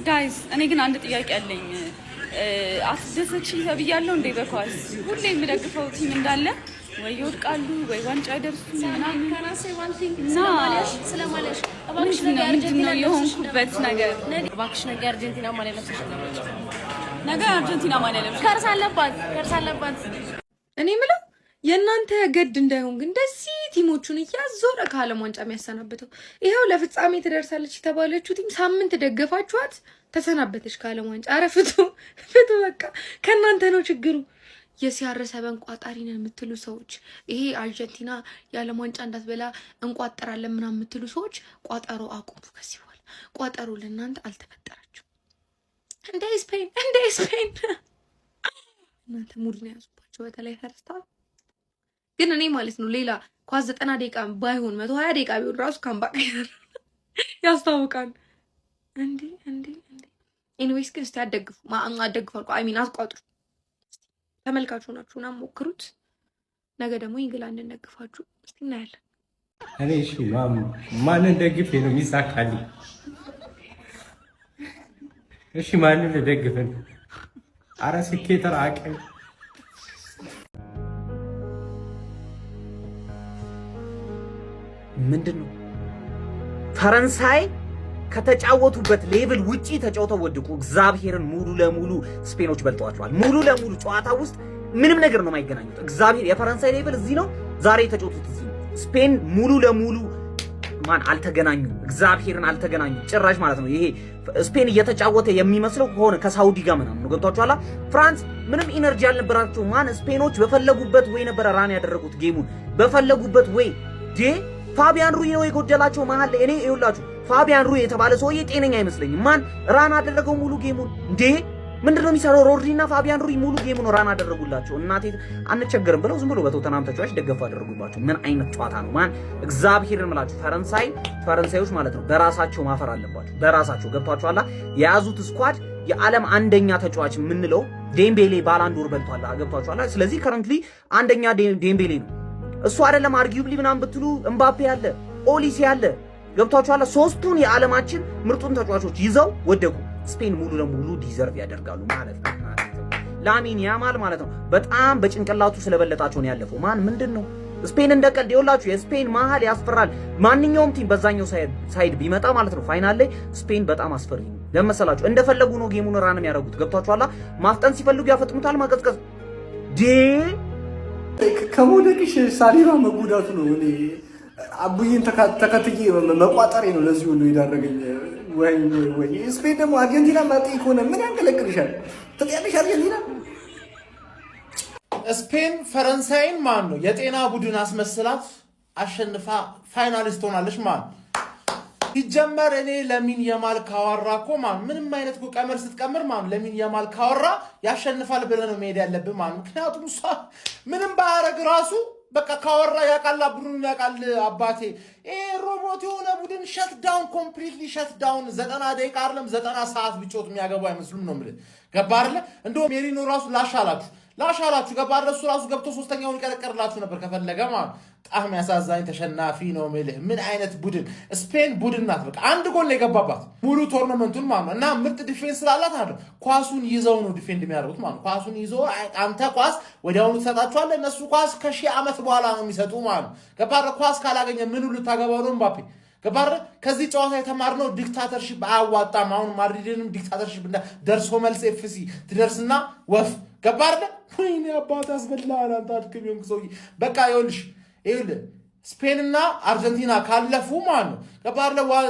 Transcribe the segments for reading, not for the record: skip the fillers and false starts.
ጋይስ እኔ ግን አንድ ጥያቄ አለኝ። አስደሰች ተብያለሁ እንዴ? በኳስ ሁሌ የምደግፈው ቲም እንዳለ ወይ ይወድቃሉ ወይ ዋንጫ አይደርሱም ምናምን ስለማለሽ ምንድን ነው የሆንኩበት ነገር? እባክሽ ነገ አርጀንቲና ማሊያ ለብሰሽ ነገ አርጀንቲና ማሊያ ለብሰሽ ከርስ አለባት። እኔ የምለው የእናንተ ገድ እንዳይሆን ግን እንደዚህ ቲሞቹን እያዞረ ከዓለም ዋንጫ የሚያሰናብተው ይኸው ለፍጻሜ ትደርሳለች የተባለችው ቲም ሳምንት ደገፋችኋት ተሰናበተች ከዓለም ዋንጫ። ኧረ ፍቱ በቃ ከእናንተ ነው ችግሩ። የሲያረሰበን ቋጣሪ ነን የምትሉ ሰዎች፣ ይሄ አርጀንቲና የዓለም ዋንጫ እንዳትበላ እንቋጠራለን ምናምን የምትሉ ሰዎች ቋጠሮ አቁሙ። ከዚህ በኋላ ቋጠሮ ለእናንተ አልተፈጠራችሁ። እንደ ስፔን እናንተ ሙድ ነው ያዙባቸው። በተለይ ፈርስታል ግን እኔ ማለት ነው ሌላ ኳስ 90 ደቂቃ ባይሆን 120 ደቂቃ ቢሆን ራሱ ካምባክ ያስታውቃል። እንዴ ኤኒዌይስ ግን እስቲ አደግፉ አደግፋልኩ አይሚን አስቋጥሩ። ተመልካቹ ናችሁና ሞክሩት። ነገ ደግሞ ኢንግላንድን ደግፋችሁ እስቲ እናያለን። እኔ እሺ ማንን ደግፌ ነው የሚሳካልኝ? እሺ ማንን ደግፈን? አረ ስኬት ራቀኝ። ምንድነው ፈረንሳይ ከተጫወቱበት ሌቭል ውጪ ተጫውተው ወድቁ። እግዚአብሔርን ሙሉ ለሙሉ ስፔኖች በልጠዋቸዋል። ሙሉ ለሙሉ ጨዋታ ውስጥ ምንም ነገር ነው የማይገናኙት። እግዚአብሔር የፈረንሳይ ሌቭል እዚህ ነው፣ ዛሬ የተጫወቱት እዚህ ነው። ስፔን ሙሉ ለሙሉ አልተገናኙም። እግዚአብሔርን አልተገናኙም ጭራሽ ማለት ነው። ይሄ ስፔን እየተጫወተ የሚመስለው ከሆነ ከሳውዲ ጋር ምናምን ነው። ገብቷችኋል? ፍራንስ ምንም ኢነርጂ አልነበራቸው። ስፔኖች በፈለጉበት ወይ ነበር ራን ያደረጉት ጌሙን በፈለጉበት ወይ ፋቢያን ሩይ ነው የጎደላቸው መሃል ላይ። እኔ ይኸውላችሁ ፋቢያን ሩይ የተባለ ሰውዬ ጤነኛ አይመስለኝም። ራን አደረገው ሙሉ ጌሙን እንዴ? ምንድነው የሚሰራው? ሮድሪና ፋቢያን ሩይ ሙሉ ጌሙን ራን አደረጉላቸው። እናቴ አንቸገርም ብለው ዝም ብሎ በቶተናም ተጫዋች ደገፉ አደረጉባቸው። ምን አይነት ጨዋታ ነው እግዚአብሔርን ምላችሁ። ፈረንሳዮች ማለት ነው በራሳቸው ማፈር አለባቸው። በራሳቸው ገብቷቸዋል። የያዙት ስኳድ የዓለም አንደኛ ተጫዋች የምንለው ዴምቤሌ ባላንዶር በልቷል። ገብቷቸዋል። ስለዚህ ከረንትሊ አንደኛ ዴምቤሌ ነው። እሱ አይደለም አርጊዩብሊ ምናምን ብትሉ እምባፔ ያለ ኦሊሴ ያለ ገብቷቸዋል። ሶስቱን የዓለማችን ምርጡን ተጫዋቾች ይዘው ወደቁ። ስፔን ሙሉ ለሙሉ ዲዘርቭ ያደርጋሉ ማለት ነው። ላሚን ያማል ማለት ነው በጣም በጭንቅላቱ ስለበለጣቸው ነው ያለፈው። ምንድነው ስፔን እንደቀልድ ይኸውላችሁ፣ የስፔን መሀል ያስፈራል። ማንኛውም ቲም በዛኛው ሳይድ ቢመጣ ማለት ነው ፋይናል ላይ ስፔን በጣም አስፈሪ ነው። ለመሰላችሁ እንደፈለጉ ነው ጌሙን ራን የሚያደርጉት። ገብቷቸዋል። ማፍጠን ሲፈልጉ ያፈጥኑታል። ማቀዝቀዝ ከመውደቅሽ ሳሊባ መጉዳቱ ነው። እኔ አቡዬን ተከትዬ መቋጠሬ ነው ለዚህ ሁሉ ይዳረገኝ። ወይ ስፔን ደግሞ አርጀንቲና ማጤ ከሆነ ምን ያንቀለቅልሻል? ተጠያለሽ አርጀንቲና። ስፔን ፈረንሳይን ነው የጤና ቡድን አስመስላት አሸንፋ ፋይናሊስት ሆናለች ሲጀመር እኔ ለሚን የማል ካወራ እኮ ምንም አይነት ቀመር ስትቀምር ለሚን የማል ካወራ ያሸንፋል ብለህ ነው መሄድ ያለብህ ምክንያቱም እሷ ምንም ባያረግ ራሱ በቃ ካወራ ያቃል፣ ቡድኑን ያቃል። አባቴ ይሄ ሮቦት የሆነ ቡድን ሸት ዳውን ኮምፕሊትሊ ሸት ዳውን 90 ደቂቃ አይደለም 90 ሰዓት ቢጮት የሚያገባው አይመስሉም ነው የምልህ። ገባህ አይደለ? እንደው ሜሪኖ ራሱ ላሻላችሁ ገባህ? እሱ ራሱ ገብቶ ሶስተኛውን ይቀረቀርላችሁ ነበር ከፈለገ በጣም ያሳዛኝ ተሸናፊ ነው የምልህ። ምን አይነት ቡድን ስፔን ቡድን ናት። በቃ አንድ ጎል ላይ የገባባት ሙሉ ቶርናመንቱን እና ምርጥ ዲፌንስ ስላላት አይደል? ኳሱን ይዘው ነው ዲፌንድ የሚያደርጉት ኳሱን ይዞ አንተ ኳስ ወዲያውኑ ትሰጣቸዋለህ፣ እነሱ ኳስ ከሺህ ዓመት በኋላ ነው የሚሰጡ ገባህ? ኳስ ካላገኘ ምን ሁሉ ታገባው ነው ምባፔ። ገባህ? ከዚህ ጨዋታ የተማርነው ዲክታተርሺፕ አያዋጣም። አሁን ማድሪድንም ዲክታተርሺፕ ደርሶ መልስ ኤፍሲ ትደርስና ወፍ ገባህ? ወይኔ አባት አስበላህ አንተ አድክም ሰውዬ። በቃ ይኸውልህ ስፔንና አርጀንቲና ካለፉ ገባህ?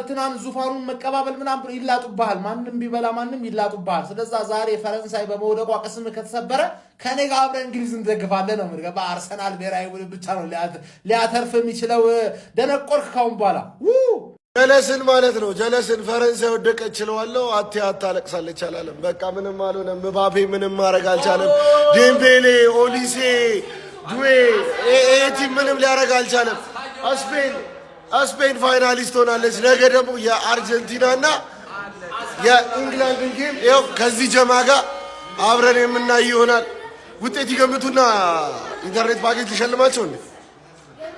ትናንት ዙፋኑን መቀባበል ምናምን ይላጡብሃል። ማንም ቢበላ ማንም ይላጡብሃል። ስለዛ ዛሬ ፈረንሳይ በመውደቋ ቅስም ከተሰበረ ከኔ ጋር አብረን እንግሊዝ እንደግፋለን ነው የምልህ። ገባህ? አርሰናል ብሔራዊ ቡድን ብቻ ነው ሊያተርፍ የሚችለው። ደነቆርክ ካሁን በኋላ ጀለስን ማለት ነው። ጀለስን ፈረንሳይ ወደቀች እለዋለሁ። አታለቅሳለች አላለም። በቃ ምንም አልሆነም። ምባፔ ምንም ማድረግ አልቻለም። ዴምቤሌ፣ ኦሊሴ፣ ዱዌ ቲም ምንም ሊያደርግ አልቻለም። ስፔን ፋይናሊስት ሆናለች። ነገ ደግሞ የአርጀንቲናና የኢንግላንድን ጌም ይኸው ከዚህ ጀማ ጋር አብረን የምናይ ይሆናል። ውጤት ይገምቱና ኢንተርኔት ፓኬጅ ሊሸልማቸው እንዴ።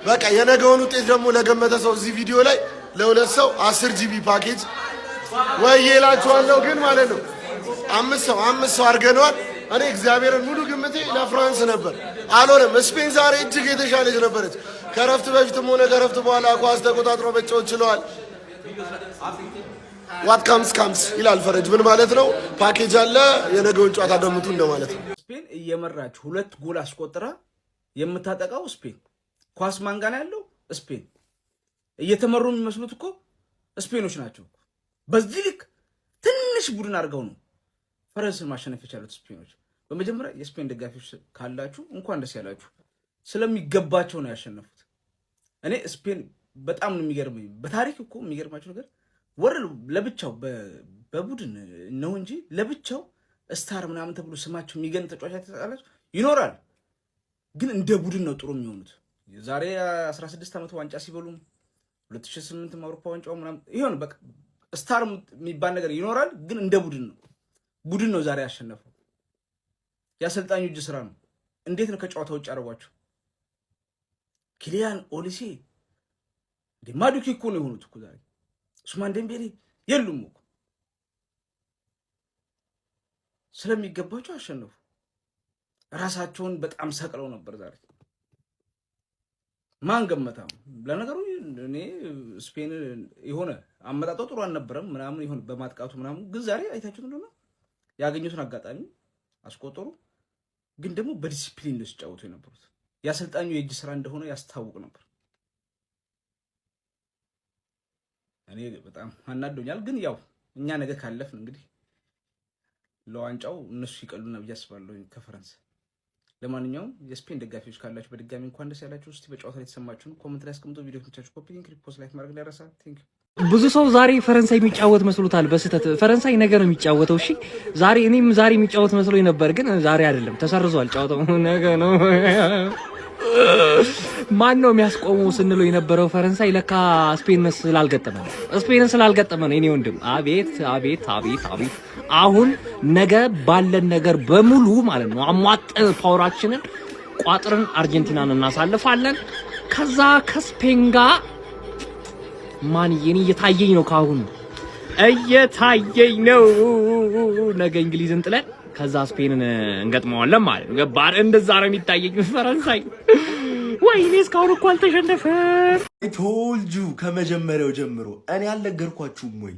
በቃ የነገውን ውጤት ደግሞ ለገመተ ሰው እዚህ ቪዲዮ ላይ ለሁለት ሰው 10 ጂቢ ፓኬጅ ወይላችኋለሁ ግን ማለት ነው 5 ሰው አድርገነዋል። እኔ እግዚአብሔርን ሙሉ ግምቴ ለፍራንስ ነበር፣ አልሆነም። ስፔን ዛሬ እጅግ የተሻለች ነበረች። ከረፍት በፊትም ሆነ ከረፍት በኋላ ኳስ ተቆጣጥሮ መጫወት ችለዋል። ዋት ካምስ ይላል ፈረጅ። ምን ማለት ነው? ፓኬጅ አለ፣ የነገውን ጨዋታ ገምቱ እንደማለት ነው። ስፔን እየመራች 2 ጎል አስቆጥራ የምታጠቃው ስፔን። ኳስ ማን ጋር ያለው? ስፔን። እየተመሩ የሚመስሉት እኮ ስፔኖች ናቸው። በዚህ ልክ ትንሽ ቡድን አድርገው ነው ፈረንስን ማሸነፍ የቻሉት ስፔኖች። በመጀመሪያ የስፔን ደጋፊዎች ካላችሁ እንኳን ደስ ያላችሁ። ስለሚገባቸው ነው ያሸነፉት። እኔ ስፔን በጣም ነው የሚገርመኝ። በታሪክ እኮ የሚገርማቸው ነገር ለብቻው በቡድን ነው እንጂ ለብቻው ስታር ምናምን ተብሎ ስማቸው የሚገን ተጫዋች ተጣላችሁ ይኖራል፣ ግን እንደ ቡድን ነው ጥሩ የሚሆኑት። ዛሬ 16 ዓመት ዋንጫ ሲበሉም 2008 አውሮፓ ዋንጫው ምናምን ይሆን በቃ ስታር የሚባል ነገር ይኖራል፣ ግን እንደ ቡድን ነው ዛሬ ያሸነፈው። የአሰልጣኙ እጅ ስራ ነው። እንዴት ነው ከጨዋታ ውጭ አደረጓቸው? ኪሊያን ኦሊሴ ማዱኬ እኮ ነው የሆኑት እኮ ዛሬ። ኡስማን ዴምቤሌ የሉም እኮ። ስለሚገባቸው አሸነፉ። ራሳቸውን በጣም ሰቅለው ነበር ዛሬ። ማን ገመታም? ለነገሩ እኔ ስፔን የሆነ አመጣጦ ጥሩ አልነበረም ምናምን ይሁን በማጥቃቱ ምናምን፣ ግን ዛሬ አይታችሁት እንደሆነ ያገኙትን አጋጣሚ አስቆጠሩ። ግን ደግሞ በዲሲፕሊን ነው ሲጫወቱ የነበሩት። የአሰልጣኙ የእጅ ስራ እንደሆነ ያስታውቅ ነበር። እኔ በጣም አናዶኛል። ግን ያው እኛ ነገ ካለፍን እንግዲህ ለዋንጫው እነሱ ይቀሉና ብዬ አስባለሁ ከፈረንስ። ለማንኛውም የስፔን ደጋፊዎች ካላችሁ በድጋሚ እንኳን ደስ ያላችሁ። እስቲ በጨዋታ ላይ የተሰማችሁን ኮሜንት ላይ አስቀምጡ። ቪዲዮ ከተመቻችሁ ኮፒ ሊንክ፣ ሪፖስት፣ ላይክ ማድረግ ላይ ረሳ። ቴንክ ዩ። ብዙ ሰው ዛሬ ፈረንሳይ የሚጫወት መስሎታል በስህተት። ፈረንሳይ ነገ ነው የሚጫወተው። እሺ ዛሬ እኔም ዛሬ የሚጫወት መስሎኝ ነበር፣ ግን ዛሬ አይደለም፣ ተሰርዟል ጨዋታው፣ ነገ ነው። ማን ነው የሚያስቆመው ስንለው የነበረው ፈረንሳይ ለካ ስፔን ስላልገጠመ ነው። ስፔንን ስላልገጠመ ነው። እኔ ወንድም አቤት አቤት አቤት አቤት። አሁን ነገ ባለን ነገር በሙሉ ማለት ነው አሟጠን ፓወራችንን ቋጥረን አርጀንቲናን እናሳልፋለን። ከዛ ከስፔን ጋር ማን የኔ እየታየኝ ነው፣ ካሁን እየታየኝ ነው። ነገ እንግሊዝን ጥለን ከዛ ስፔንን እንገጥመዋለን ማለት ነው። ገባር እንደዛ ነው የሚታየኝ ፈረንሳይ። ወይኔ እስካሁን እኮ አልተሸነፈም። ቶልጁ ከመጀመሪያው ጀምሮ እኔ አልነገርኳችሁም ወይ?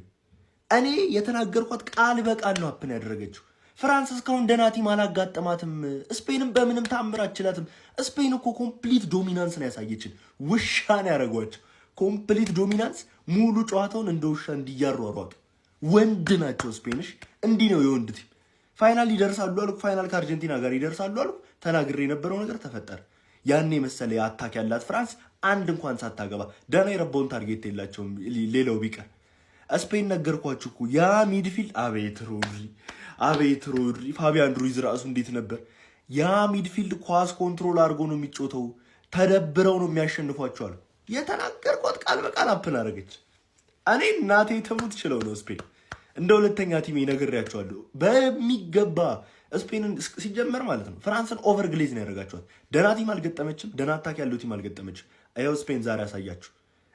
እኔ የተናገርኳት ቃል በቃል ነው አፕን ያደረገችው። ፍራንስ እስካሁን ደህና ቲም አላጋጠማትም። ስፔንም በምንም ታምር አትችላትም። ስፔን እኮ ኮምፕሊት ዶሚናንስ ነው ያሳየችን። ውሻ ነው ያደረጓቸው። ኮምፕሊት ዶሚናንስ፣ ሙሉ ጨዋታውን እንደ ውሻ እንዲያሯሯጡ ወንድ ናቸው ስፔንሽ። እንዲህ ነው የወንድ ቲም። ፋይናል ይደርሳሉ አሉ። ፋይናል ከአርጀንቲና ጋር ይደርሳሉ አሉ። ተናግሬ የነበረው ነገር ተፈጠረ። ያኔ መሰለ አታክ ያላት ፍራንስ አንድ እንኳን ሳታገባ ደህና የረባውን ታርጌት የላቸውም። ሌላው ቢቀር ስፔን ነገርኳችሁ እኮ ያ ሚድፊልድ፣ አቤት ሮድሪ፣ ፋቢያን ሩይዝ ራሱ እንዴት ነበር ያ ሚድፊልድ። ኳስ ኮንትሮል አድርጎ ነው የሚጮተው። ተደብረው ነው የሚያሸንፏቸው አሉ። የተናገርኳት ቃል በቃል አፕን አደረገች። እኔ እናቴ ተሙት ችለው ነው ስፔን እንደ ሁለተኛ ቲም ነግሬያቸዋለሁ በሚገባ። ስፔንን ሲጀመር ማለት ነው ፍራንስን ኦቨር ግሌዝ ነው ያደረጋቸዋል። ደህና ቲም አልገጠመችም፣ ደህና አታክ ያለው ቲም አልገጠመችም። ያው ስፔን ዛሬ ያሳያችሁ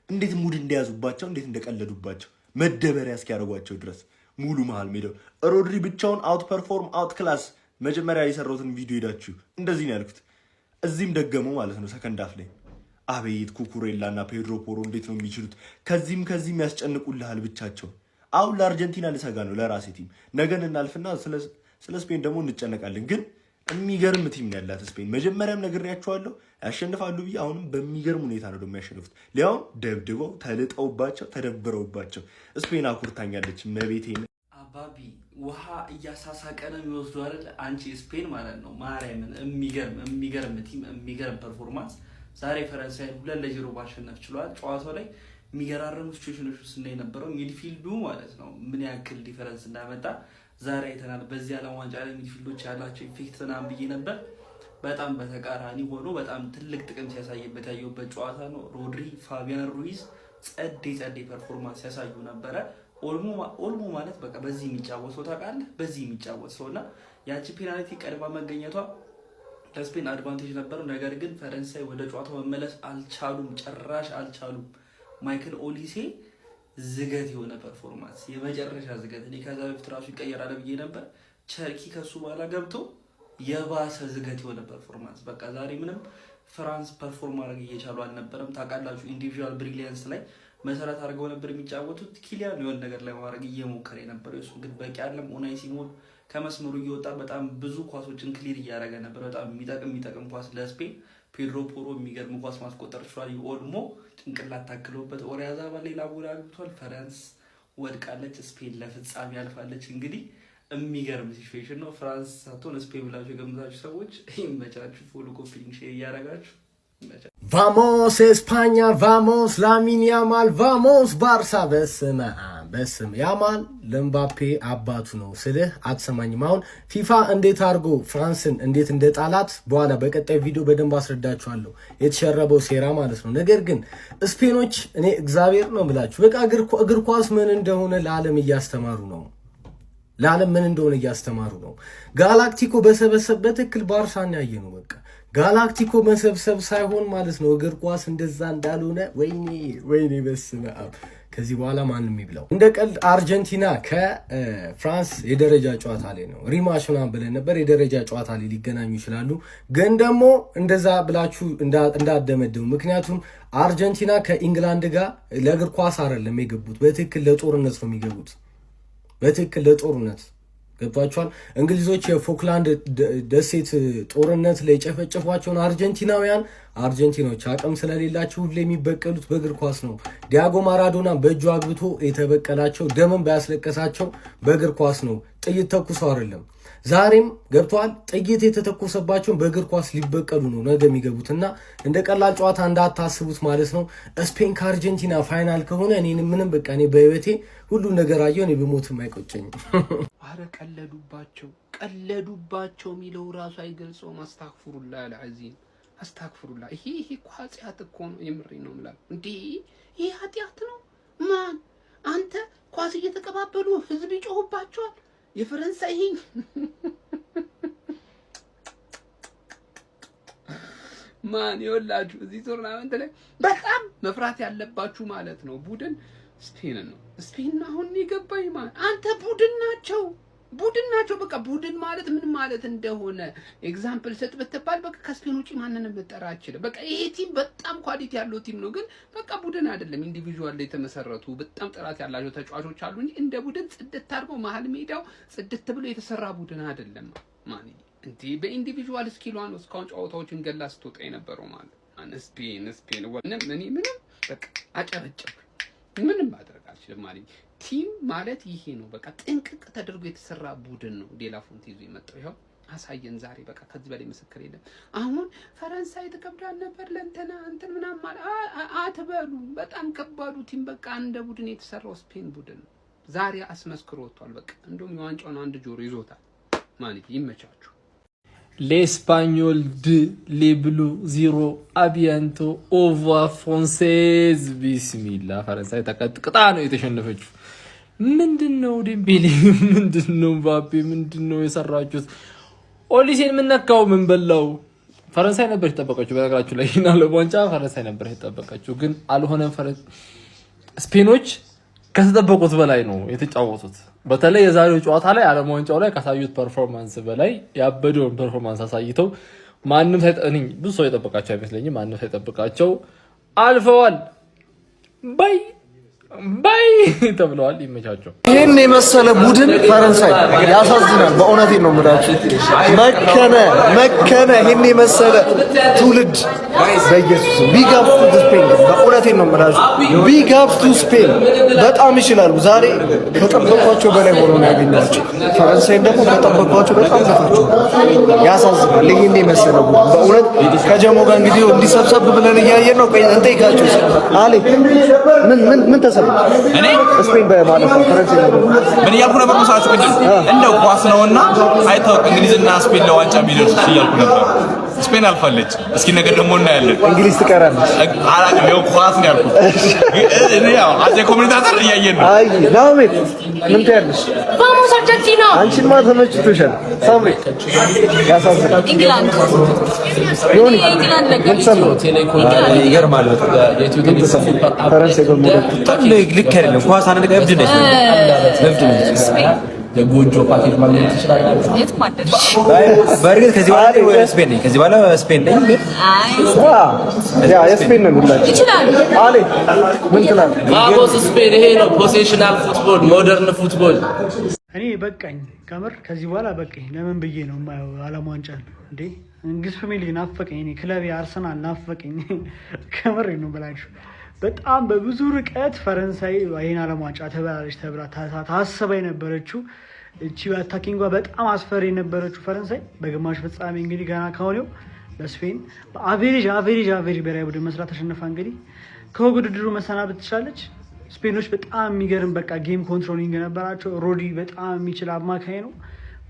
እንዴት ሙድ እንደያዙባቸው፣ እንዴት እንደቀለዱባቸው መደበሪያ እስኪያደርጓቸው ድረስ ሙሉ መሃል ሜዳው ሮድሪ ብቻውን አውት ፐርፎርም አውት ክላስ። መጀመሪያ የሰራሁትን ቪዲዮ ሄዳችሁ እንደዚህ ነው ያልኩት። እዚህም ደገሙ ማለት ነው ሰከንድ አፍ ላይ። አቤት ኩኩሬላ እና ፔድሮ ፖሮ እንዴት ነው የሚችሉት! ከዚህም ያስጨንቁልሃል ብቻቸው። አሁን ለአርጀንቲና ልሰጋ ነው ለራሴ ቲም። ነገን እናልፍና ስለ ስፔን ደግሞ እንጨነቃለን። ግን የሚገርም ቲም ነው ያላት ስፔን። መጀመሪያም ነግሬያቸዋለሁ ያሸንፋሉ ብዬ። አሁንም በሚገርም ሁኔታ ነው ደግሞ ያሸንፉት። ሊያውም ደብድበው ተልጠውባቸው ተደብረውባቸው። ስፔን አኩርታኛለች። መቤቴ አባቢ ውሃ እያሳሳቀ ነው የሚወስዱ አይደል? አንቺ ስፔን ማለት ነው ማርያምን። የሚገርም ቲም፣ የሚገርም ፐርፎርማንስ። ዛሬ ፈረንሳይን 2-0 ማሸነፍ ችሏል። ጨዋታው ላይ የሚገራረሙ ሲቹዌሽኖች ውስጥ ነው የነበረው። ሚድፊልዱ ማለት ነው ምን ያክል ዲፈረንስ እንዳመጣ ዛሬ አይተናል። በዚህ ዓለም ዋንጫ ላይ ሚድፊልዶች ያላቸው ኢፌክት ምናምን ብዬ ነበር። በጣም በተቃራኒ ሆኖ በጣም ትልቅ ጥቅም ሲያሳይበት ያየሁበት ጨዋታ ነው። ሮድሪ፣ ፋቢያን ሩይዝ ጸዴ ፐርፎርማንስ ሲያሳዩ ነበረ። ኦልሞ ማለት በቃ በዚህ የሚጫወት ሰው ታውቃለህ፣ በዚህ የሚጫወት ሰውና ያቺ ፔናልቲ ቀድማ መገኘቷ ለስፔን አድቫንቴጅ ነበረው። ነገር ግን ፈረንሳይ ወደ ጨዋታው መመለስ አልቻሉም፣ ጭራሽ አልቻሉም። ማይክል ኦሊሴ ዝገት የሆነ ፐርፎርማንስ የመጨረሻ ዝገት። እኔ ከዛ በፊት ራሱ ይቀየራል ብዬ ነበር። ቸርኪ ከሱ በኋላ ገብቶ የባሰ ዝገት የሆነ ፐርፎርማንስ። በቃ ዛሬ ምንም ፍራንስ ፐርፎርም ማድረግ እየቻሉ አልነበረም። ታውቃላችሁ ኢንዲቪጁዋል ብሪሊያንስ ላይ መሰረት አድርገው ነበር የሚጫወቱት። ኪሊያን የሆነ ነገር ላይ ማድረግ እየሞከረ ነበር። እሱ ግን በቂ አይደለም። ኡናይ ሲሞን ከመስመሩ እየወጣ በጣም ብዙ ኳሶችን ክሊር እያደረገ ነበር። በጣም የሚጠቅም ኳስ ለስፔን። ፔድሮ ፖሮ የሚገርም ኳስ ማስቆጠር ችሏል። ኦልሞ ጭንቅላት ታክሎበት ኦሪያዛባል ሌላ ጎል አግብቷል። ፈረንስ ወድቃለች። ስፔን ለፍጻሜ ያልፋለች። እንግዲህ የሚገርም ሲቹዌሽን ነው። ፍራንስ ሳትሆን ስፔን ብላችሁ የገምታችሁ ሰዎች ይመቻችሁ። ፎሎ ኮፒ ሊንክ ሼር እያደረጋችሁ ቫሞስ ኤስፓኛ፣ ቫሞስ ላሚን ያማል፣ ቫሞስ ባርሳ። በስም ያማል ለምባፔ አባቱ ነው ስልህ አትሰማኝም። አሁን ፊፋ እንዴት አድርጎ ፍራንስን እንዴት እንደጣላት በኋላ በቀጣይ ቪዲዮ በደንብ አስረዳችኋለሁ። የተሸረበው ሴራ ማለት ነው። ነገር ግን ስፔኖች እኔ እግዚአብሔር ነው የምላችሁ በቃ እግር ኳስ ምን እንደሆነ ለዓለም እያስተማሩ ነው። ጋላክቲኮ በሰበሰብ በትክክል ባርሳን ያየ ነው። በቃ ጋላክቲኮ መሰብሰብ ሳይሆን ማለት ነው እግር ኳስ እንደዛ እንዳልሆነ ወይኔ በስመ አብ። ከዚህ በኋላ ማንም ይብላው። እንደ ቀልድ አርጀንቲና ከፍራንስ የደረጃ ጨዋታ ላይ ነው ሪማች ምናምን ብለን ነበር። የደረጃ ጨዋታ ላይ ሊገናኙ ይችላሉ። ግን ደግሞ እንደዛ ብላችሁ እንዳደመደሙ። ምክንያቱም አርጀንቲና ከኢንግላንድ ጋር ለእግር ኳስ አይደለም የገቡት፣ በትክክል ለጦርነት ነው የሚገቡት። ገብቷቸዋል። እንግሊዞች የፎክላንድ ደሴት ጦርነት ላይ የጨፈጨፏቸውን አርጀንቲናዎች አቅም ስለሌላቸው ሁሌ የሚበቀሉት በእግር ኳስ ነው። ዲያጎ ማራዶና በእጁ አግብቶ የተበቀላቸው ደምን ባያስለቀሳቸው በእግር ኳስ ነው። ጥይት ተኩሰው አይደለም። ዛሬም ገብቷል። ጥይት የተተኮሰባቸውን በእግር ኳስ ሊበቀሉ ነው ነገ የሚገቡትና እንደ ቀላል ጨዋታ እንዳታስቡት ማለት ነው። ስፔን ከአርጀንቲና ፋይናል ከሆነ እኔ ምንም በቃ እኔ በህይወቴ ሁሉ ነገር አየሁ። እኔ በሞትም አይቆጨኝም። አረ ቀለዱባቸው የሚለው ራሱ አይገልጸውም። አስታክፍሩላ አልዓዚም አስታክፍሩላ። ይሄ እኮ ኃጢአት እኮ ነው። የምሬ ነው የምላው። እንዴ ይሄ ኃጢአት ነው። ማን አንተ ኳስ እየተቀባበሉ ህዝብ ይጮህባቸዋል። የፈረንሳይ ማን ይወላችሁ እዚህ ቶርናመንት ላይ በጣም መፍራት ያለባችሁ ማለት ነው ቡድን ስፔን ነው። ስፔን አሁን ይገባኝ ማለት አንተ ቡድን ናቸው። በቃ ቡድን ማለት ምን ማለት እንደሆነ ኤግዛምፕል ሰጥ በተባል በቃ ከስፔን ውጪ ማንንም መጠራ አይችልም። በቃ ይሄ ቲም በጣም ኳሊቲ ያለው ቲም ነው፣ ግን በቃ ቡድን አይደለም። ኢንዲቪጁዋል ላይ የተመሰረቱ በጣም ጥራት ያላቸው ተጫዋቾች አሉ እንጂ እንደ ቡድን ጽድት አድርገው መሀል ሜዳው ጽድት ብሎ የተሰራ ቡድን አይደለም። ማን እንዴ በኢንዲቪጁዋል ስኪሏ ነው እስካሁን ጨዋታዎችን ገላ ስትወጣ የነበረው ማለት ስፔን ምንም በቃ አጨበጨብ ምንም ማድረግ አልችልም ማለት ቲም ማለት ይሄ ነው። በቃ ጥንቅቅ ተደርጎ የተሰራ ቡድን ነው። ዴላ ፎንት ይዞ የመጣው ይሄው አሳየን ዛሬ። በቃ ከዚህ በላይ ምስክር የለም። አሁን ፈረንሳይ ተከብዳን ነበር ለእንትና እንትን ምናምን አትበሉ። በጣም ከባዱ ቲም በቃ እንደ ቡድን የተሰራው ስፔን ቡድን ነው። ዛሬ አስመስክሮ ወጥቷል። በቃ እንደውም የዋንጫውን አንድ ጆሮ ይዞታል ማለት ይመቻችሁ። L'espagnol de les bleus 0 አቢያንቶ ኦቫ ፍራንሴዝ ቢስሚላ። ፈረንሳይ ተቀጥቅጣ ነው የተሸነፈችው። ምንድነው ዴምቤሌ? ምንድነው ምባፔ? ምንድነው የሰራችሁት? ኦሊሴን ምን ነካው? ምን በላው? ፈረንሳይ ነበር የተጠበቀችው። በነገራችሁ ላይ እና ለዋንጫ ፈረንሳይ ነበር የተጠበቀችው፣ ግን አልሆነም። ስፔኖች ከተጠበቁት በላይ ነው የተጫወቱት። በተለይ የዛሬው ጨዋታ ላይ ዓለም ዋንጫው ላይ ካሳዩት ፐርፎርማንስ በላይ ያበደውን ፐርፎርማንስ አሳይተው ማንንም ሳይጠብቃቸው ብዙ ሰው የጠበቃቸው አይመስለኝም። ማንንም ሳይጠብቃቸው አልፈዋል። ባይ ተብለዋል። ይመቻቸው። ይሄን የመሰለ ቡድን ፈረንሳይ ያሳዝናል። በእውነቴን ነው የምላችሁ። መከነ ይሄን የመሰለ ትውልድ በኢየሱስ ቢግ አፕ ቱ ስፔን። በእውነቴን ነው የምላችሁ። ቢግ አፕ ቱ ስፔን በጣም ይችላሉ። ዛሬ ከጠበቋቸው በላይ ሆኖ ነው ያገኘኋቸው። ፈረንሳይ ደግሞ ከጠበቋቸው በጣም ገፋቸው። ያሳዝናል። ይሄን የመሰለ ቡድን በእውነት ከጀሞ ጋር እንግዲህ እንዲሰብሰብ ብለን እያየን ነው። ቆይ እንጠይቃቸው። አሌ ምን ተሰ እኔ ስፔን በማለት ነው ፈረንሳይ ምን እያልኩ ነበር መሰላችሁ? ቅድም እንደው ኳስ ነውና አይታወቅ እንግሊዝና ስፔን ለዋንጫ የሚደርሱ እያልኩ ነበር። ስፔን አልፋለች። እስኪ ነገር ደግሞ እናያለን። እንግሊዝ ትቀራለች። አላውቅም። ያው ኳስ ነው ያልኩት። እኔ ያው አዜ ኮሜንታተር እያየን ነው። አይ ናውሜት ምን ታያለሽ? ቫሞስ አርጀንቲና ነው አንቺማ ተመችቶሻል ሳምሪ ያሳዝናል ኢንግላንድ ዮኒ ኢንግላንድ ነገር ይገርማል የኢትዮ ቴሌኮም ፈረንሳይ ደግሞ ልክ አይደለም ኳስ አንድ ነገር እብድ ነች የጎጆ ፓኬጅ ማግኘት ትችላላችሁ የት ማደርሽ በእርግጥ ከዚህ በኋላ ስፔን ነኝ ከዚህ በኋላ ስፔን ነኝ ያ የስፔን ነው ብላችሁ ይችላል አለ ምን ትላለህ ባቦስ ስፔን ይሄ ነው ፖሴሽናል ፉትቦል ሞደርን ፉትቦል እኔ በቃኝ ከምር ከዚህ በኋላ በቃኝ ለምን ብዬ ነው የማየው ዓለም ዋንጫ እንዴ እንግሊዝ ፕሪሚየር ሊግ ናፈቀኝ እኔ ክለብ አርሰናል ናፈቀኝ ከምር ነው ብላችሁ በጣም በብዙ ርቀት ፈረንሳይ ይሄን ዓለም ዋንጫ ተበላለች ተብላ ታሰበ የነበረችው እቺ አታኪንጓ በጣም አስፈሪ የነበረችው ፈረንሳይ በግማሽ ፍጻሜ እንግዲህ ገና ካሁንው በስፔን በአቬሬጅ በራይ ቡድን መስራት ተሸነፋ እንግዲህ ከውድድሩ መሰናበት ትችላለች ስፔኖች በጣም የሚገርም በቃ ጌም ኮንትሮሊንግ ነበራቸው ሮዲ በጣም የሚችል አማካይ ነው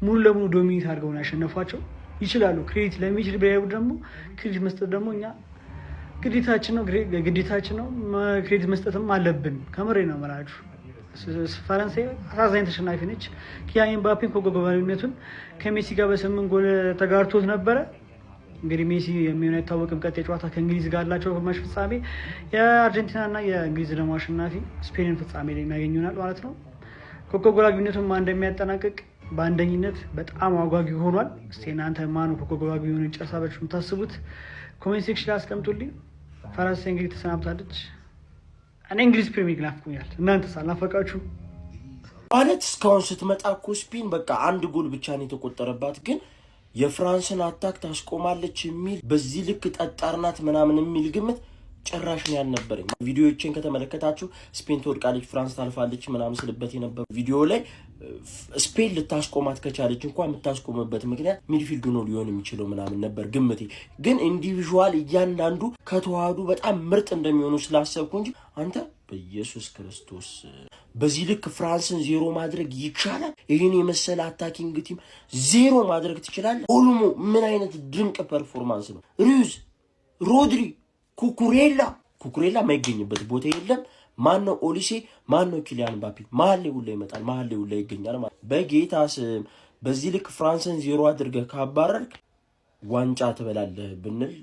ሙሉ ለሙሉ ዶሚኔት አድርገው ያሸነፏቸው ይችላሉ ክሬዲት ለሚችል ብራይ ቡድን ደግሞ ክሬዲት መስጠት ደግሞ እኛ ግዴታችን ነው ክሬዲት መስጠትም አለብን ከምሬ ነው ማለት ፈረንሳይ አሳዛኝ ተሸናፊ ነች ኪሊያን ኤምባፔ ኮጎጎባሪነቱን ከሜሲ ጋር በ8 ጎል ተጋርቶት ነበረ እንግዲህ ሜሲ የሚሆነው የታወቀም ቀጣይ ጨዋታ ከእንግሊዝ ጋር አላቸው ግማሽ ፍጻሜ የአርጀንቲና እና የእንግሊዝ ደግሞ አሸናፊ ስፔንን ፍጻሜ ላይ የሚያገኙናል ማለት ነው ኮጎጎባሪነቱን ማን እንደሚያጠናቅቅ በአንደኝነት በጣም አጓጊ ሆኗል እስቲ እናንተ ማኑ ኮጎጎባሪውን ጨርሳችሁ የምታስቡት ኮሜንት ሴክሽን ላይ አስቀምጡልኝ ፈረንሳይ እንግዲህ ተሰናብታለች እኔ እንግሊዝ ፕሪሚየር ሊግ ናፍቆኛል እናንተ ሳላፈቃችሁ ማለት እስካሁን ስትመጣ እኮ ስፔን በቃ አንድ ጎል ብቻ ነው የተቆጠረባት ግን የፍራንስን አታክ ታስቆማለች የሚል በዚህ ልክ ጠጣርናት ምናምን የሚል ግምት ጭራሽ ነው ያልነበረኝ ቪዲዮዎችን ከተመለከታችሁ ስፔን ትወድቃለች ፍራንስ ታልፋለች ምናምን ስለበት የነበረው ቪዲዮ ላይ ስፔን ልታስቆማት ከቻለች እንኳን የምታስቆምበት ምክንያት ሚድፊልድ ነው ሊሆን የሚችለው ምናምን ነበር ግምቴ ግን ኢንዲቪጁዋል እያንዳንዱ ከተዋዱ በጣም ምርጥ እንደሚሆኑ ስላሰብኩ እንጂ አንተ በኢየሱስ ክርስቶስ በዚህ ልክ ፍራንስን ዜሮ ማድረግ ይቻላል ይሄን የመሰለ አታኪንግ ቲም ዜሮ ማድረግ ትችላለህ ኦልሞ ምን አይነት ድንቅ ፐርፎርማንስ ነው ሩዝ ሮድሪ ኩኩሬላ ማይገኝበት ቦታ የለም ማን ነው ኦሊሴ ማን ነው ኪሊያን ምባፔ መሀል ላይ ሁላ ይመጣል መሀል ላይ ሁላ ይገኛል ማለት በጌታ ስም በዚህ ልክ ፍራንስን ዜሮ አድርገህ ካባረርክ ዋንጫ ትበላለህ ብንል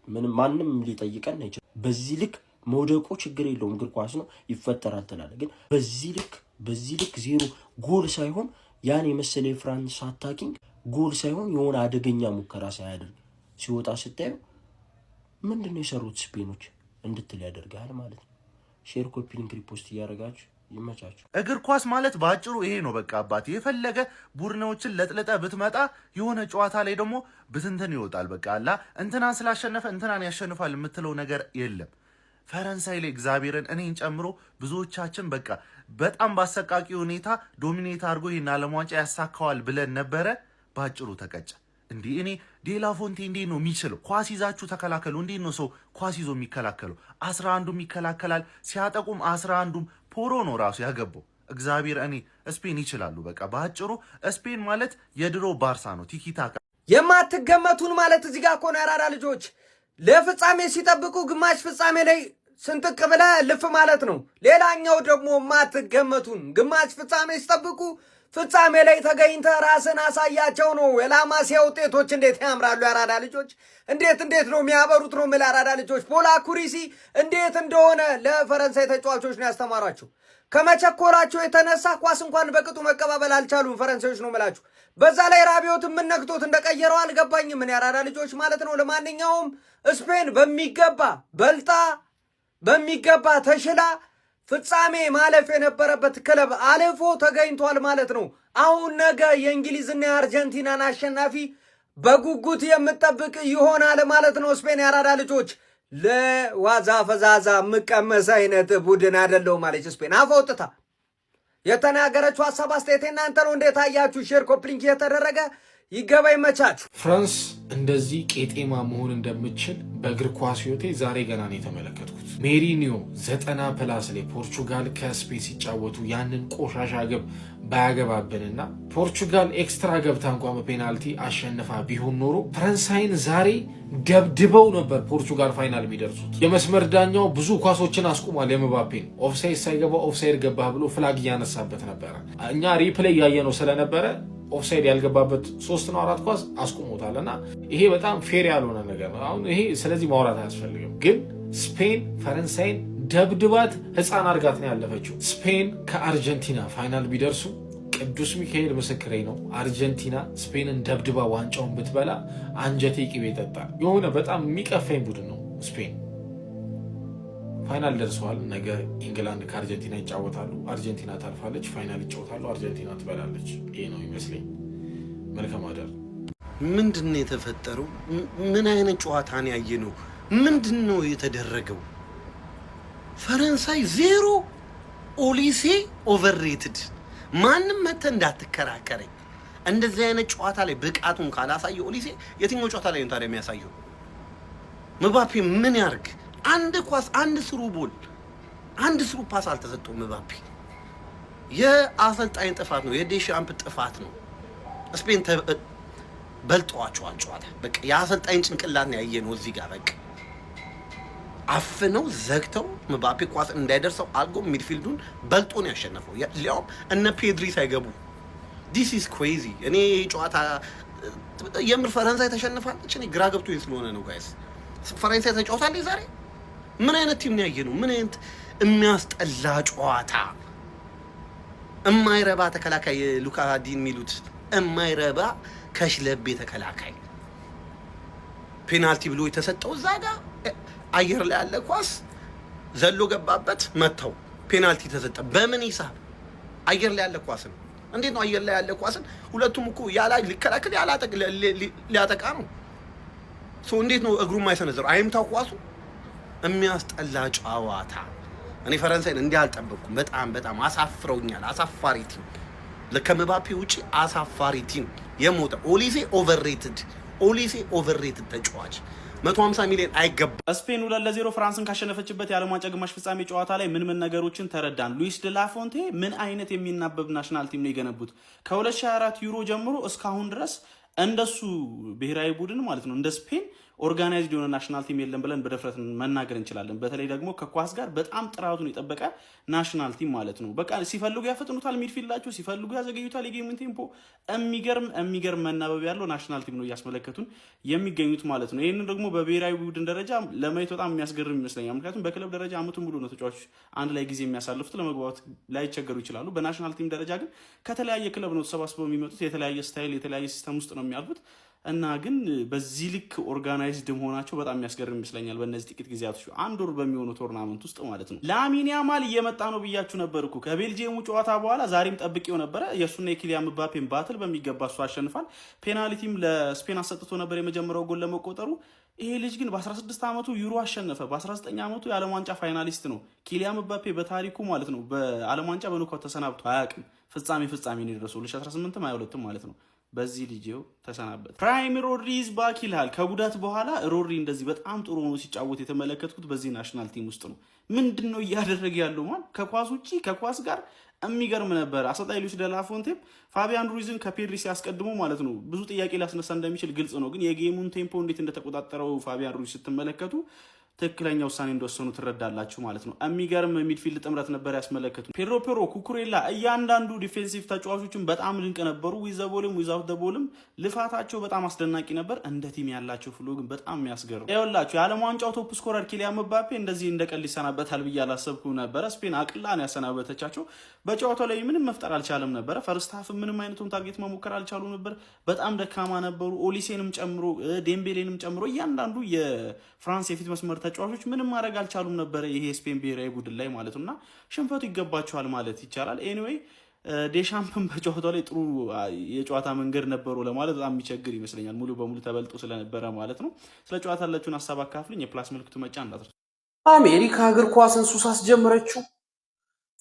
ምንም ማንንም ሊጠይቀን አይችልም በዚህ ልክ መውደቁ ችግር የለውም እግር ኳስ ነው ይፈጠራል ተላለ ግን በዚህ ልክ ዜሮ ጎል ሳይሆን ያን የመሰለ ፍራንስ አታኪንግ ጎል ሳይሆን የሆነ አደገኛ ሙከራ ሳያደርግ ሲወጣ ስታዩ ምንድነው የሰሩት ስፔኖች እንድትል ያደርጋል ማለት ነው ሼር ኮፒ ሊንክ ሪፖስት ያደርጋችሁ ይመቻችሁ እግር ኳስ ማለት ባጭሩ ይሄ ነው በቃ አባቴ የፈለገ ቡድኖችን ለጥለጠ ብትመጣ የሆነ ጨዋታ ላይ ደግሞ ብትንተን ይወጣል በቃ አላ እንትናን ስላሸነፈ እንትናን ያሸንፋል የምትለው ነገር የለም ፈረንሳይ ላይ እግዚአብሔርን እኔን ጨምሮ ብዙዎቻችን በቃ በጣም ባሰቃቂ ሁኔታ ዶሚኔት አድርጎ ይሄን ዓለም ዋንጫ ያሳካዋል ብለን ነበረ ባጭሩ ተቀጨ እንዴ እኔ ዴላ ፎንቴ እንዴ ነው የሚችለው ኳስ ይዛችሁ ተከላከሉ እንዴ ነው ሰው ኳስ ይዞ የሚከላከለው 11ዱም ይከላከላል ሲያጠቁም 11ዱም ፖሮ ነው ራሱ ያገባው እግዚአብሔር እኔ ስፔን ይችላሉ በቃ ባጭሩ ስፔን ማለት የድሮ ባርሳ ነው ቲኪታካ የማትገመቱን ማለት እዚህ ጋር ኮነ ያራዳ ልጆች ለፍጻሜ ሲጠብቁ ግማሽ ፍጻሜ ላይ ስንጥቅ ብለ ልፍ ማለት ነው ሌላኛው ደግሞ የማትገመቱን ግማሽ ፍጻሜ ሲጠብቁ ፍጻሜ ላይ ተገኝተ ራስን አሳያቸው ነው የላማሲያ ውጤቶች እንዴት ያምራሉ ያራዳ ልጆች እንዴት ነው የሚያበሩት ነው ያራዳ ልጆች ፖላ ኩሪሲ እንዴት እንደሆነ ለፈረንሳይ ተጫዋቾች ነው ያስተማራቸው ከመቸኮላቸው የተነሳ ኳስ እንኳን በቅጡ መቀባበል አልቻሉም ፈረንሳዮች ነው መላችሁ በዛ ላይ ራቢዮት ምን ነክቶት እንደቀየረው አልገባኝም ምን ያራዳ ልጆች ማለት ነው ለማንኛውም ስፔን በሚገባ በልጣ በሚገባ ተሽላ ፍጻሜ ማለፍ የነበረበት ክለብ አልፎ ተገኝቷል ማለት ነው አሁን ነገ የእንግሊዝና የአርጀንቲናን አሸናፊ በጉጉት የምትጠብቅ ይሆናል ማለት ነው ስፔን ያራዳ ልጆች ለዋዛ ፈዛዛ መቀመስ አይነት ቡድን አይደለው ማለት ስፔን አፈውጥታ የተናገረችው ሐሳብ አስተያየት እናንተ ነው እንዴት አያችሁ ሼር ኮፕሊንክ የተደረገ ይገባ ይመቻችሁ። ፍራንስ እንደዚህ ቄጤማ መሆን እንደምትችል በእግር ኳስ ህይወቴ ዛሬ ገና ነው የተመለከትኩት። ሜሪኒዮ 90+ ላይ ፖርቹጋል ከስፔን ሲጫወቱ ያንን ቆሻሻ ግብ ባያገባብንና ፖርቹጋል ኤክስትራ ገብታ እንኳን በፔናልቲ አሸንፋ ቢሆን ኖሮ ፈረንሳይን ዛሬ ደብድበው ነበር ፖርቹጋል ፋይናል የሚደርሱት። የመስመር ዳኛው ብዙ ኳሶችን አስቁሟል። የምባፔን ኦፍሳይድ ሳይገባ ኦፍሳይድ ገባህ ብሎ ፍላግ እያነሳበት ነበረ። እኛ ሪፕሌይ ያየነው ስለነበረ ኦፍሳይድ ያልገባበት 3 ነው 4 ኳስ አስቆሞታል። እና ይሄ በጣም ፌር ያልሆነ ነገር ነው። አሁን ይሄ ስለዚህ ማውራት አያስፈልግም። ግን ስፔን ፈረንሳይን ደብድባት ህፃን አርጋት ነው ያለፈችው። ስፔን ከአርጀንቲና ፋይናል ቢደርሱ ቅዱስ ሚካኤል ምስክሬ ነው፣ አርጀንቲና ስፔንን ደብድባ ዋንጫውን ብትበላ አንጀቴ ቅቤ ይጠጣል። የሆነ በጣም የሚቀፈኝ ቡድን ነው ስፔን። ፋይናል ደርሰዋል። ነገ ኢንግላንድ ከአርጀንቲና ይጫወታሉ። አርጀንቲና ታልፋለች። ፋይናል ይጫወታሉ። አርጀንቲና ትበላለች። ይሄ ነው ይመስለኝ። መልካም አደር። ምንድነው የተፈጠረው? ምን አይነት ጨዋታን ያየ ነው? ምንድነው የተደረገው? ፈረንሳይ 0 ኦሊሴ ኦቨርሬትድ። ማንም መተ እንዳትከራከረኝ። እንደዚህ አይነት ጨዋታ ላይ ብቃቱን ካላሳየ ኦሊሴ የትኛው ጨዋታ ላይ ነው ታዲያ የሚያሳየው? ምባፔ ምን ያርግ? አንድ ኳስ፣ አንድ ስሩ ቦል፣ አንድ ስሩ ፓስ አልተሰጠው ምባፔ። የአሰልጣኝ ጥፋት ነው፣ የዴሻምፕ ጥፋት ነው። ስፔን በልጧቸዋል ጨዋታ። በቃ የአሰልጣኝ ጭንቅላት ነው ያየነው እዚህ ጋር። በቃ አፍነው ዘግተው ምባፔ ኳስ እንዳይደርሰው አልጎ ሚድፊልዱን በልጦ ነው ያሸነፈው። ሊያውም እነ ፔድሪ ሳይገቡ። ዲስ ኢዝ ክሬዚ። እኔ ጨዋታ የምር ፈረንሳይ ተሸንፋለች እኔ ግራ ገብቶኝ ስለሆነ ነው ጋይስ። ፈረንሳይ ተጫውታለች ዛሬ። ምን አይነት ቲም ነው ያየነው? ምን አይነት የሚያስጠላ ጨዋታ። እማይረባ ተከላካይ ሉካ ዲን የሚሉት እማይረባ ከሽለቤ ተከላካይ ፔናልቲ ብሎ የተሰጠው እዛ ጋር አየር ላይ ያለ ኳስ ዘሎ ገባበት፣ መተው ፔናልቲ ተሰጠ። በምን ሂሳብ? አየር ላይ ያለ ኳስ ነው። እንዴት ነው አየር ላይ ያለ ኳስን? ሁለቱም እኮ ያላ ሊከላከል ሊያጠቃ ነው። ሶ እንዴት ነው እግሩን ማይሰነዘሩ? አይምታው ኳሱ። የሚያስጠላ ጨዋታ። እኔ ፈረንሳይን እንዲህ አልጠበቅኩም። በጣም አሳፍረውኛል። አሳፋሪ ቲም፣ ለከምባፔ ውጪ አሳፋሪ ቲም። የሞተ ኦሊሴ ኦቨርሬትድ ተጫዋች 150 ሚሊዮን አይገባ። ስፔን 2-0 ፍራንስን ካሸነፈችበት የዓለም ዋንጫ ግማሽ ፍጻሜ ጨዋታ ላይ ምን ነገሮችን ተረዳን? ሉዊስ ደላፎንቴ ምን አይነት የሚናበብ ናሽናል ቲም ነው የገነቡት? ከ2024 ዩሮ ጀምሮ እስካሁን ድረስ እንደሱ ብሔራዊ ቡድን ማለት ነው እንደ ስፔን ኦርጋናይዝድ የሆነ ናሽናል ቲም የለም ብለን በደፍረት መናገር እንችላለን። በተለይ ደግሞ ከኳስ ጋር በጣም ጥራቱን የጠበቀ ናሽናል ቲም ማለት ነው። በቃ ሲፈልጉ ያፈጥኑታል ሚድፊልዳቸው፣ ሲፈልጉ ያዘገዩታል የጌሙን ቴምፖ። የሚገርም መናበብ ያለው ናሽናል ቲም ነው እያስመለከቱን የሚገኙት ማለት ነው። ይህንን ደግሞ በብሔራዊ ቡድን ደረጃ ለማየት በጣም የሚያስገርም ይመስለኛል። ምክንያቱም በክለብ ደረጃ አመቱን ሙሉ ነው ተጫዋቾች አንድ ላይ ጊዜ የሚያሳልፉት፣ ለመግባባት ላይቸገሩ ይችላሉ። በናሽናል ቲም ደረጃ ግን ከተለያየ ክለብ ነው ተሰባስበው የሚመጡት። የተለያየ ስታይል፣ የተለያየ ሲስተም ውስጥ ነው የሚያልፉት እና ግን በዚህ ልክ ኦርጋናይዝድ መሆናቸው በጣም የሚያስገርም ይመስለኛል። በእነዚህ ጥቂት ጊዜያቶች አንድ ወር በሚሆኑ ቶርናመንት ውስጥ ማለት ነው። ላሚን ያማል እየመጣ ነው ብያችሁ ነበር እኮ ከቤልጂየሙ ጨዋታ በኋላ። ዛሬም ጠብቄው ነበረ የእሱና የኪሊያን ምባፔን ባትል በሚገባ እሱ አሸንፋል። ፔናልቲም ለስፔን አሰጥቶ ነበር የመጀመሪያው ጎል ለመቆጠሩ። ይሄ ልጅ ግን በ16 ዓመቱ ዩሮ አሸነፈ። በ19 ዓመቱ የዓለም ዋንጫ ፋይናሊስት ነው። ኪሊያን ምባፔ በታሪኩ ማለት ነው በዓለም ዋንጫ በኖካውት ተሰናብቶ አያውቅም። ፍጻሜ ነው የደረሰው 2018 22 ማለት ነው። በዚህ ልጅው ተሰናበት። ፕራይም ሮድሪዝ ባክ ይላል። ከጉዳት በኋላ ሮድሪ እንደዚህ በጣም ጥሩ ሆኖ ሲጫወት የተመለከትኩት በዚህ ናሽናል ቲም ውስጥ ነው። ምንድነው እያደረገ ያለው? ማን ከኳስ ውጪ ከኳስ ጋር የሚገርም ነበር። አሰልጣኝ ሉዊስ ደላፎንቴም ፋቢያን ሩይዝን ከፔድሪ ሲያስቀድሙ ማለት ነው ብዙ ጥያቄ ሊያስነሳ እንደሚችል ግልጽ ነው። ግን የጌሙን ቴምፖ እንዴት እንደተቆጣጠረው ፋቢያን ሩይዝ ስትመለከቱ ትክክለኛ ውሳኔ እንደወሰኑ ትረዳላችሁ ማለት ነው። የሚገርም ሚድፊልድ ጥምረት ነበር ያስመለከቱ። ፔድሮ ፔሮ፣ ኩኩሬላ እያንዳንዱ ዲፌንሲቭ ተጫዋቾችን በጣም ድንቅ ነበሩ። ዊዝ ዘ ቦልም ዊዛውት ዘ ቦልም ልፋታቸው በጣም አስደናቂ ነበር። እንደ ቲም ያላቸው ፍሎ ግን በጣም የሚያስገርም ይኸውላችሁ። የዓለም ዋንጫው ቶፕ ስኮረር ኪሊያን ምባፔ እንደዚህ እንደቀል ይሰናበታል ብዬ አላሰብኩም ነበረ። ስፔን አቅላ ነው ያሰናበተቻቸው። በጨዋታው ላይ ምንም መፍጠር አልቻለም ነበረ። ፈርስት ሃፍ ምንም አይነቱን ታርጌት መሞከር አልቻሉ ነበር። በጣም ደካማ ነበሩ። ኦሊሴንም ጨምሮ ዴምቤሌንም ጨምሮ እያንዳንዱ የፍራንስ የፊት መስመር ተጫዋቾች ምንም ማድረግ አልቻሉም ነበር ይሄ ስፔን ብሔራዊ ቡድን ላይ ማለት ነውና ሽንፈቱ ይገባቸዋል ማለት ይቻላል። ኤኒዌይ ዴሻምፕን በጨዋታው ላይ ጥሩ የጨዋታ መንገድ ነበሩ ለማለት በጣም የሚቸግር ይመስለኛል። ሙሉ በሙሉ ተበልጦ ስለነበረ ማለት ነው። ስለ ጨዋታ ያላችሁን ሀሳብ አካፍልኝ። የፕላስ ምልክቱ መጫ እንዳትረሱ። አሜሪካ እግር ኳስን ሱስ አስጀመረችው።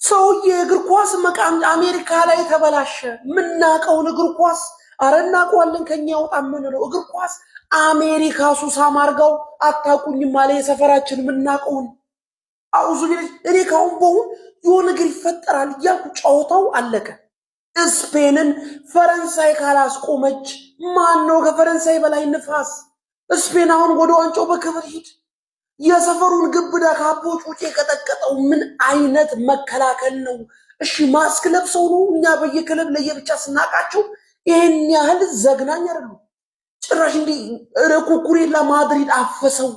ሰውዬ እግር ኳስ መቃም አሜሪካ ላይ ተበላሸ። ምናቀውን እግር ኳስ አረ እናውቀዋለን ከኛ ያወጣ ምን ነው እግር ኳስ አሜሪካ ሱሳ ማርጋው አታውቁኝም ማለ የሰፈራችን ምናቀውን አውዙ ቢል እኔ ካሁን በሁን የሆነ ነገር ይፈጠራል እያልኩ ጨዋታው አለቀ። ስፔንን ፈረንሳይ ካላስቆመች ማን ነው ከፈረንሳይ በላይ ንፋስ? ስፔን አሁን ወደ ዋንጫው በክብር ሂድ። የሰፈሩን ግብዳ ካቦች ውጪ የቀጠቀጠው ምን አይነት መከላከል ነው? እሺ ማስክ ለብሰው ነው እኛ በየክለብ ለየብቻ ስናቃቸው ይሄን ያህል ዘግናኝ አይደለም። ጭራሽ እንዲህ ኩኩሬላ ማድሪድ አፈሰው።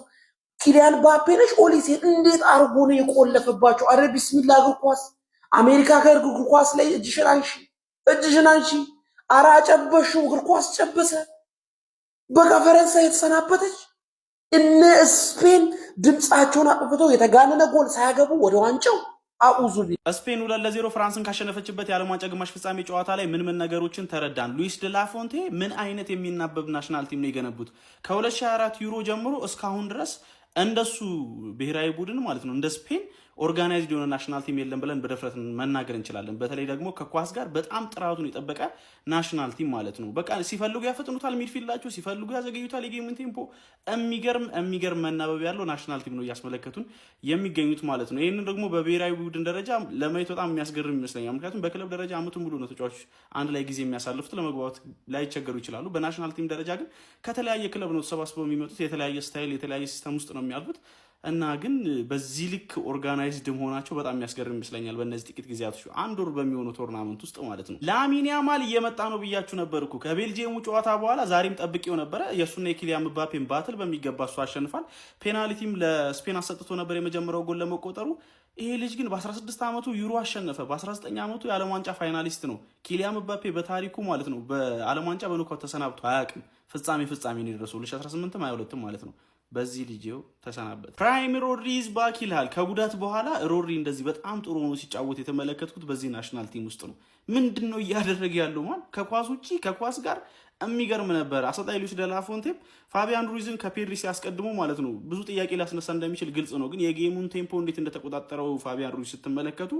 ኪሊያን ምባፔ ነሽ ኦሊሴ እንዴት አርጎ ነው የቆለፈባቸው? አረ ቢስሚላ እግር ኳስ አሜሪካ ከእግር ኳስ ላይ እጅሽን አንሺ። አራ ጨበሽው እግር ኳስ ጨበሰ። በቃ ፈረንሳይ የተሰናበተች። እነ ስፔን ድምጻቸውን አጥፍተው የተጋነነ ጎል ሳያገቡ ወደ ዋንጫው አኡዙ ቢ ስፔን 2-0 ፍራንስን ካሸነፈችበት የዓለም ዋንጫ ግማሽ ፍጻሜ ጨዋታ ላይ ምን ነገሮችን ተረዳን? ሉዊስ ደ ላፎንቴ ምን አይነት የሚናበብ ናሽናል ቲም ነው የገነቡት? ከ2024 ዩሮ ጀምሮ እስካሁን ድረስ እንደሱ ብሔራዊ ቡድን ማለት ነው እንደ ስፔን ኦርጋናይዝድ የሆነ ናሽናል ቲም የለም ብለን በደፍረት መናገር እንችላለን። በተለይ ደግሞ ከኳስ ጋር በጣም ጥራቱን የጠበቀ ናሽናል ቲም ማለት ነው። በቃ ሲፈልጉ ያፈጥኑታል ሚድፊልዳቸው፣ ሲፈልጉ ያዘገዩታል የጌሙን ቴምፖ። የሚገርም መናበብ ያለው ናሽናል ቲም ነው እያስመለከቱን የሚገኙት ማለት ነው። ይህንን ደግሞ በብሔራዊ ቡድን ደረጃ ለማየት በጣም የሚያስገርም ይመስለኛል። ምክንያቱም በክለብ ደረጃ አመቱን ሙሉ ነው ተጫዋቾች አንድ ላይ ጊዜ የሚያሳልፉት፣ ለመግባባት ላይቸገሩ ይችላሉ። በናሽናል ቲም ደረጃ ግን ከተለያየ ክለብ ነው ተሰባስበው የሚመጡት። የተለያየ ስታይል የተለያየ ሲስተም ውስጥ ነው የሚያልፉት እና ግን በዚህ ልክ ኦርጋናይዝድ መሆናቸው በጣም የሚያስገርም ይመስለኛል። በእነዚህ ጥቂት ጊዜያቶች አንድ ወር በሚሆኑ ቶርናመንት ውስጥ ማለት ነው። ላሚን ያማል እየመጣ ነው ብያችሁ ነበር እኮ ከቤልጂየሙ ጨዋታ በኋላ ዛሬም ጠብቄው ነበረ። የእሱና የኪሊያን ምባፔን ባትል በሚገባ እሱ አሸንፋል። ፔናልቲም ለስፔን አሰጥቶ ነበር የመጀመሪያው ጎል ለመቆጠሩ። ይሄ ልጅ ግን በ16 ዓመቱ ዩሮ አሸነፈ። በ19 ዓመቱ የዓለም ዋንጫ ፋይናሊስት ነው። ኪሊያን ምባፔ በታሪኩ ማለት ነው በዓለም ዋንጫ በኖካውት ተሰናብቶ አያውቅም። ፍጻሜ ነው የደረሰው 2018 22 ማለት ነው። በዚህ ልጅው ተሰናበት። ፕራይም ሮድሪ ኢዝ ባክ ይላል። ከጉዳት በኋላ ሮድሪ እንደዚህ በጣም ጥሩ ሆኖ ሲጫወት የተመለከትኩት በዚህ ናሽናል ቲም ውስጥ ነው። ምንድነው እያደረገ ያለው ማለት ከኳስ ውጪ ከኳስ ጋር የሚገርም ነበር። አሰልጣኝ ሉዊስ ደ ላፎንቴ ፋቢያን ሩይዝን ከፔድሪ ሲያስቀድሙ ማለት ነው ብዙ ጥያቄ ሊያስነሳ እንደሚችል ግልጽ ነው። ግን የጌሙን ቴምፖ እንዴት እንደተቆጣጠረው ፋቢያን ሩይዝ ስትመለከቱ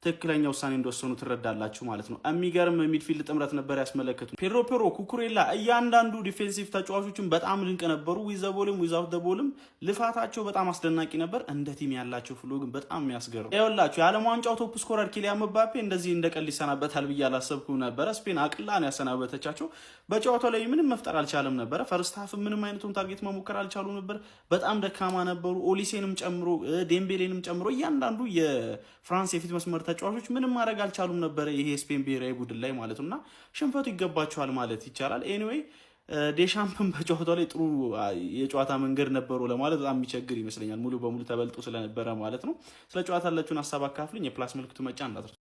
ትክክለኛ ውሳኔ እንደወሰኑ ትረዳላችሁ ማለት ነው። የሚገርም ሚድፊልድ ጥምረት ነበር ያስመለከቱ። ፔድሮ፣ ኩኩሬላ እያንዳንዱ ዲፌንሲቭ ተጫዋቾችን በጣም ድንቅ ነበሩ። ዊዝ ዘ ቦልም ዊዛውት ዘ ቦልም ልፋታቸው በጣም አስደናቂ ነበር። እንደ ቲም ያላቸው ፍሎ ግን በጣም የሚያስገርም ይኸውላችሁ። የዓለም ዋንጫው ቶፕ ስኮረር ኪሊያን ምባፔ እንደዚህ እንደቀል ይሰናበታል ብዬ አላሰብኩም ነበረ። ስፔን አቅላ ነው ያሰናበተቻቸው። በጨዋታው ላይ ምንም መፍጠር አልቻለም ነበረ። ፈርስት ሃፍ ምንም አይነቱን ታርጌት መሞከር አልቻሉ ነበር። በጣም ደካማ ነበሩ። ኦሊሴንም ጨምሮ ዴምቤሌንም ጨምሮ እያንዳንዱ የፍራንስ የፊት መስመር ተጫዋቾች ምንም ማድረግ አልቻሉም ነበር ይሄ ስፔን ብሔራዊ ቡድን ላይ ማለት ነውና ሽንፈቱ ይገባቸዋል ማለት ይቻላል። ኤኒዌይ ዴሻምፕን በጨዋታው ላይ ጥሩ የጨዋታ መንገድ ነበሩ ለማለት በጣም የሚቸግር ይመስለኛል። ሙሉ በሙሉ ተበልጦ ስለነበረ ማለት ነው። ስለ ጨዋታ ያላችሁን ሀሳብ አካፍሉኝ። የፕላስ ምልክቱ መጫን እንዳትረሱ።